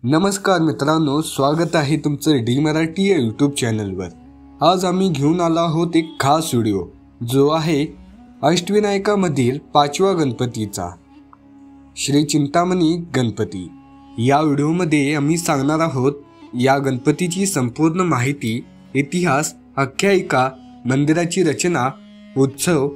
नमस्कार मित्रांनो, स्वागत आहे तुमचं डी मराठी या यूट्यूब चॅनलवर। आज आम्ही घेऊन आलो आहोत एक खास व्हिडिओ जो आहे अष्टविनायकामधील 5वा गणपतीचा, श्री चिंतामणी गणपती। या व्हिडिओमध्ये आम्ही सांगणार आहोत या गणपतीची संपूर्ण माहिती, इतिहास, आख्यायिका, मंदिराची रचना, उत्सव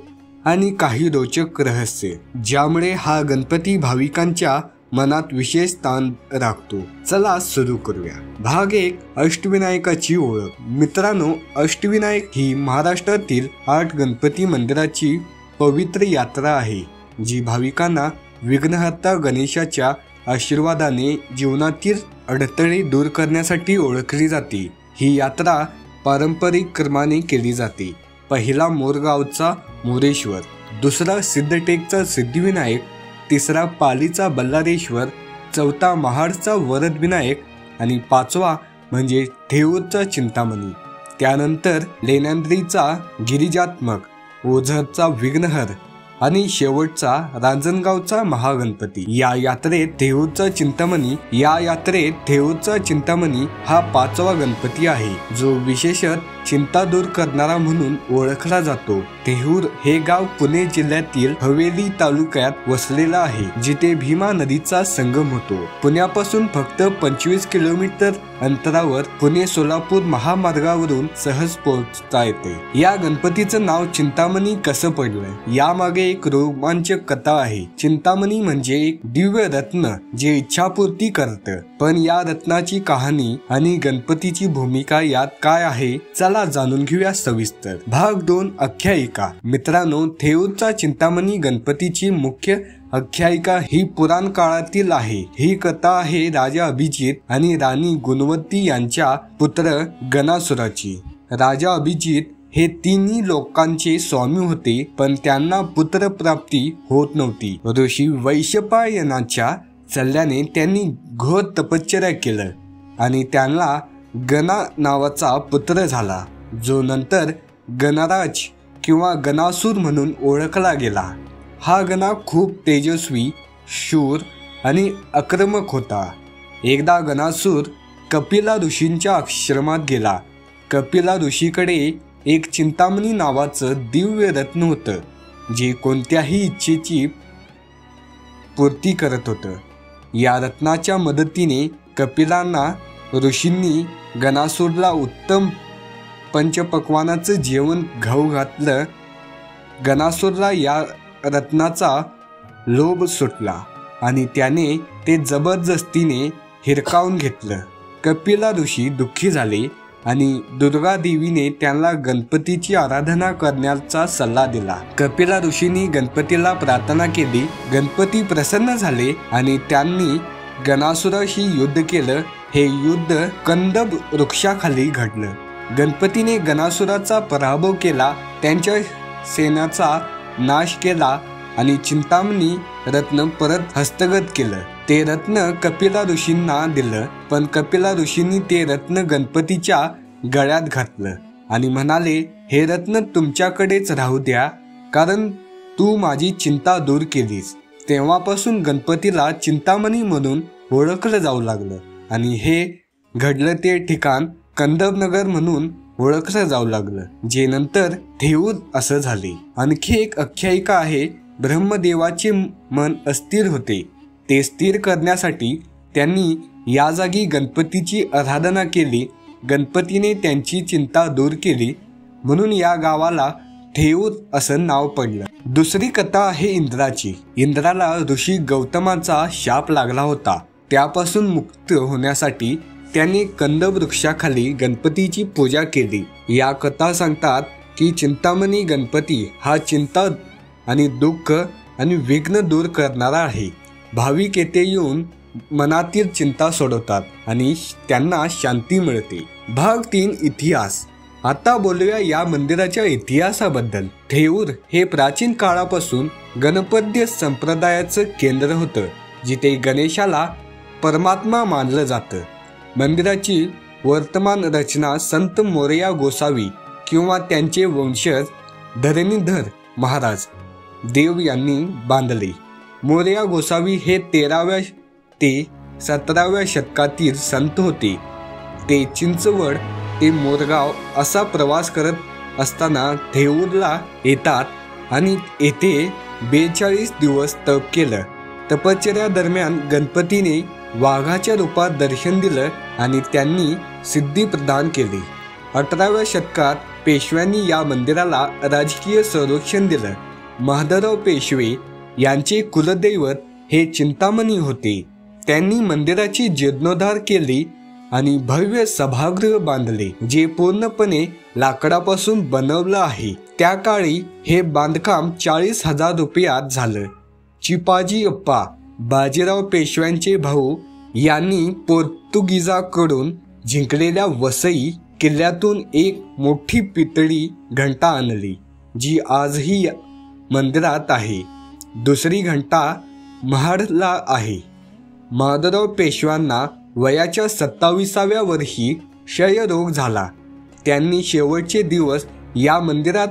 आणि काही रोचक रहस्य, ज्यामुळे हा गणपती भाविकांच्या मनात विशेष स्थान राखतो। चला सुरू करूया। भाग 1, अष्टविनायकाची ओळख। मित्रांनो, अष्टविनायक ही महाराष्ट्रातील 8 गणपती मंदिराची पवित्र यात्रा आहे, जी भाविकांना विघ्नहर्ता गणेशाच्या आशीर्वादाने जीवनातील अडथळे दूर करण्यासाठी ओळखली जाते। ही यात्रा पारंपरिक क्रमाने केली जाते। पहिला मोरगावचा मोरेश्वर, दुसरा सिद्धटेकचा सिद्धिविनायक, तिसरा पालीचा बल्लारेश्वर, चौथा महाडचा वरदविनायक आणि 5वा म्हणजे थेऊरचा चिंतामणी। त्यानंतर लेण्यांद्रीचा गिरिजात्मक, ओझरचा विघ्नहर आणि शेवटचा रांजणगावचा महागणपती। या यात्रेत थेऊरचा चिंतामणी हा 5वा गणपती आहे, जो विशेषतः चिंता दूर करणारा म्हणून ओळखला जातो। थेऊर हे गाव पुणे जिल्ह्यातील हवेली तालुक्यात वसलेला आहे, जिथे भीमा नदीचा संगम होतो। पुण्यापासून फक्त 25 किलोमीटर अंतरावर पुणे सोलापूर महामार्गावरून सहज पोहोचता येते। या गणपतीचं नाव चिंतामणी कसं पडलं, यामागे एक रोमांचक कथा आहे। चिंतामणी म्हणजे एक दिव्य रत्न जे इच्छापूर्ती करतं, पण या रत्नाची कहाणी आणि गणपतीची भूमिका यात काय आहे, चला जाणून घेऊया सविस्तर। भाग 2, आख्यायिका। मित्रांनो, थेऊरचा चिंतामणी गणपतीची मुख्य आख्यायिका ही पुराण काळातील आहे। ही कथा आहे राजा अभिजित आणि राणी गुणवंती यांच्या पुत्र गणासुराची। राजा अभिजित हे तिन्ही लोकांचे स्वामी होते, पण त्यांना पुत्र प्राप्ती होत नव्हती। ऋषी वैशंपायनाच्या सल्ल्याने त्यांनी घोर तपश्चर्या केलं आणि त्यांना गणा नावाचा पुत्र झाला, जो नंतर गणराज किंवा गणासूर म्हणून ओळखला गेला। हा गणा खूप तेजस्वी, शूर आणि आक्रमक होता। एकदा गणासूर कपिला ऋषींच्या आश्रमात गेला। कपिला ऋषीकडे एक चिंतामणी नावाचं दिव्य रत्न होतं, जे कोणत्याही इच्छेची पूर्ती करत होतं। या रत्नाच्या मदतीने कपिलांना ऋषींनी गणासूरला उत्तम पंचपक्वानाचं जेवण खाऊ घातलं। गणासूरला या रत्नाचा लोभ सुटला आणि त्याने ते जबरदस्तीने हिरकावून घेतलं। कपिला ऋषी दुःखी झाले आणि दुर्गा देवीने त्यांना गणपतीची आराधना करण्याचा सल्ला दिला। कपिला ऋषींनी गणपतीला प्रार्थना केली। गणपती प्रसन्न झाले आणि त्यांनी गणासुराशी युद्ध केलं। हे युद्ध कंदब वृक्षाखाली घडलं। गणपतीने गणासुराचा पराभव केला, त्यांच्या सेनाचा नाश केला आणि चिंतामणी रत्न परत हस्तगत केलं। ते रत्न कपिला ऋषींना दिलं, पण कपिला ऋषींनी ते रत्न गणपतीच्या गळ्यात घातलं आणि म्हणाले, हे रत्न तुमच्याकडेच राहू द्या, कारण तू माझी चिंता दूर केलीस। तेव्हापासून गणपतीला चिंतामणी म्हणून ओळखलं जाऊ लागलं आणि हे घडलं ते ठिकाण कंदबनगर म्हणून ओळखलं जाऊ लागलं, जे नंतर थेऊर असं झाले। आणखी एक आख्यायिका आहे। ब्रह्मदेवाचे मन अस्थिर होते, ते स्थिर करण्यासाठी त्यांनी या जागी गणपतीची आराधना केली। गणपतीने त्यांची चिंता दूर केली, म्हणून या गावाला थेऊर असं नाव पडलं। दुसरी कथा आहे इंद्राची। इंद्राला ऋषी गौतमाचा शाप लागला होता, त्यापासून मुक्त होण्यासाठी त्यांनी कंदब वृक्षाखाली गणपतीची पूजा केली। या कथा सांगतात की चिंतामणी गणपती हा चिंता आणि दुःख आणि विघ्न दूर करणारा आहे। भाविक येथे येऊन मनातील चिंता सोडवतात आणि त्यांना शांती मिळते। भाग 3, इतिहास। आता बोलूया या मंदिराच्या इतिहासाबद्दल। थेऊर हे प्राचीन काळापासून गणपत्य संप्रदायाचं केंद्र होतं, जिथे गणेशाला परमात्मा मानलं जातं। मंदिराची वर्तमान रचना संत मोरया गोसावी किंवा त्यांचे वंशज धरणीधर महाराज देव यांनी बांधले। मोरया गोसावी हे 13व्या ते 17व्या शतकातील संत होते. ते चिंचवड ते मोरगाव असा प्रवास करत असताना थेऊरला येतात आणि येथे 42 दिवस तप केलं. तपश्चर्या दरम्यान गणपतीने वाघाच्या रूपात दर्शन दिलं आणि त्यांनी सिद्धी प्रदान केली. 18व्या शतकात पेशव्यांनी या मंदिराला राजकीय संरक्षण दिलं. महादेवराव पेशवे यांचे कुलदैवत हे चिंतामणी होते. त्यांनी मंदिराची जीर्णोद्धार केली आणि भव्य सभागृह बांधले, जे पूर्णपणे लाकडापासून बनवलं आहे. त्या काळी हे बांधकाम 40,000 रुपयात झालं. चिपाजी अप्पा बाजीराव पेशव्यांचे भाऊ यांनी पोर्तुगीजाकडून जिंकलेल्या वसई किल्ल्यातून एक मोठी पितळी घंटा आणली, जी आजही मंदिरात आहे. दुसरी घंटा महाडला आहे. महादेवराव पेशव्यांना वयाच्या 27व्या वर्षी क्षयरोग झाला. त्यांनी शेवटचे दिवस या मंदिरात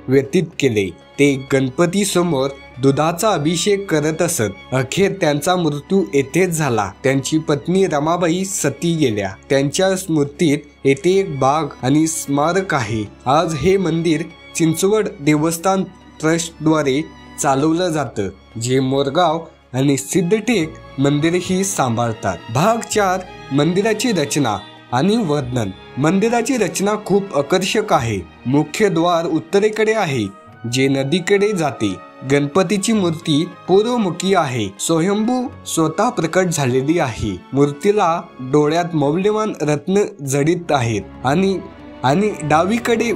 व्यतीत केले. ते गणपती समोर दुधाचा अभिषेक करत असत. अखेर त्यांचा मृत्यू येथेच झाला. त्यांची पत्नी रमाबाई सती गेल्या. त्यांच्या स्मृतीत येथे एक बाग आणि स्मारक आहे. आज हे मंदिर चिंचवड देवस्थान ट्रस्टद्वारे चालवलं जातं, जे मोरगाव आणि सिद्धटेक मंदिरही सांभाळतात. भाग 4 मंदिराची रचना आणि वर्णन. मंदिराची रचना खूप आकर्षक आहे. मुख्य द्वार उत्तरेकडे आहे, जे नदीकडे जाते. गणपतीची मूर्ती पूर्वमुखी आहे. स्वयंभू स्वतः प्रकट झालेली आहे. मूर्तीला डोळ्यात मौल्यवान रत्न जडित आहेत आणि डावीकडे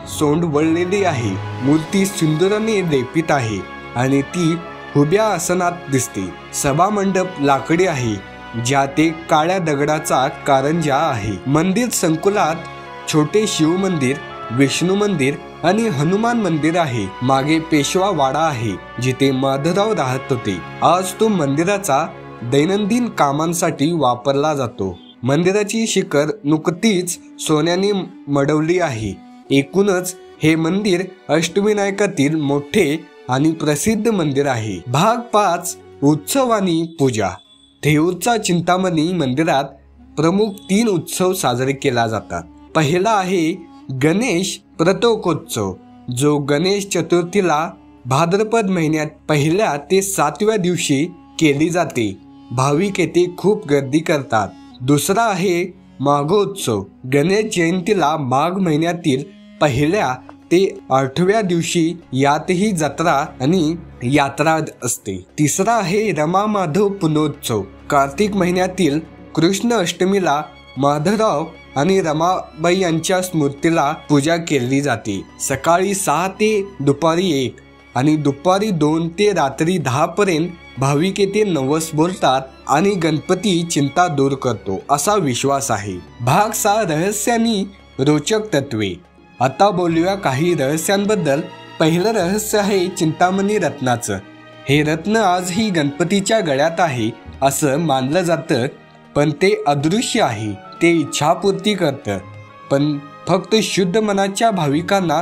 सोंड वळलेली आहे. मूर्ती सिंदुराने लेपित आहे आणि ती उभ्या आसनात दिसते. सभा मंडप लाकडी आहे, ज्यात एक काळ्या दगडाचा कारंजा आहे. मंदिर संकुलात छोटे शिव मंदिर, विष्णू मंदिर आणि हनुमान मंदिर आहे. मागे पेशवा वाडा आहे, जिथे माधवराव राहत होते. आज तो मंदिराचा दैनंदिन कामांसाठी वापरला जातो. मंदिराची शिखर नुकतीच सोन्याने मढवली आहे. एकूणच हे मंदिर अष्टविनायकातील मोठे आणि प्रसिद्ध मंदिर आहे. भाग 5 उत्सव आणि पूजा. थेऊरच्या चिंतामणी मंदिरात प्रमुख 3 उत्सव साजरे केला जातात. पहिला आहे गणेश प्रतोकोत्सव, जो गणेश चतुर्थीला भाद्रपद महिन्यात 1 ते 7व्या दिवशी केली जाते. भाविक येथे खूप गर्दी करतात. दुसरा आहे माघोत्सव. गणेश जयंतीला माघ महिन्यातील 1 ते 8व्या दिवशी यातही जत्रा आणि यात्रा असते. तिसरा आहे रमा माधव पुनोत्सव. कार्तिक महिन्यातील कृष्ण अष्टमीला माधवराव आणि रमाबाई यांच्या स्मृतीला पूजा केली जाते. सकाळी 6 ते दुपारी 1 आणि दुपारी 2 ते रात्री 10 पर्यंत भाविक येथे नवस बोलतात आणि गणपती चिंता दूर करतो असा विश्वास आहे. भाग 6 रहस्य आणि रोचक तत्वे. आता बोलूया काही रहस्यांबद्दल. पहिलं रहस्य आहे चिंतामणी रत्नाचं. हे रत्न आजही गणपतीच्या गळ्यात आहे असं मानलं जातं, पण ते अदृश्य आहे. ते इच्छापूर्ती करतं, पण फक्त शुद्ध मनाच्या भाविकांना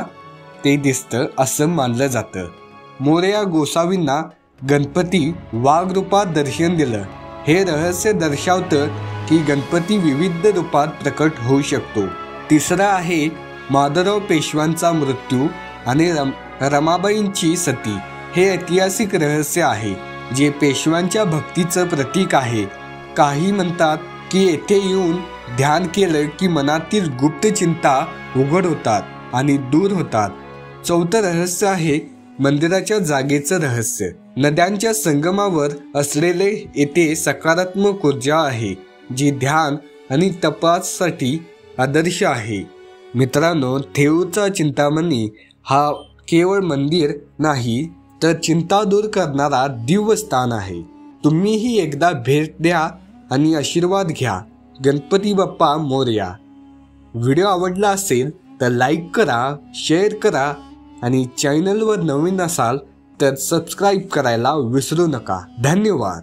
ते दिसतं असं मानलं जातं. मोरया गोसावींना गणपती वाघ रूपात दर्शन दिलं. हे रहस्य दर्शवतं की गणपती विविध रूपात प्रकट होऊ शकतो. तिसरं आहे माधवराव पेशव्यांचा मृत्यू आणि रमाबाईंची सती. हे ऐतिहासिक रहस्य आहे, जे पेशव्यांच्या भक्तीचं प्रतीक आहे. काही म्हणतात की येथे येऊन ध्यान केलं की मनातील गुप्त चिंता उघड होतात आणि दूर होतात. चौथं रहस्य आहे मंदिराच्या जागेचं रहस्य. नद्यांच्या संगमावर असलेले येथे सकारात्मक ऊर्जा आहे, जी ध्यान आणि तपासासाठी आदर्श आहे. मित्रांनो, थेऊरचा चिंतामणी हा केवळ मंदिर नाही, तर चिंता दूर करणारा दिव्य स्थान आहे. तुम्हीही एकदा भेट द्या आणि आशीर्वाद घ्या. गणपती बाप्पा मोरया. व्हिडिओ आवडला असेल तर लाईक करा, शेअर करा आणि चॅनलवर नवीन असाल तर सबस्क्राईब करायला विसरू नका. धन्यवाद.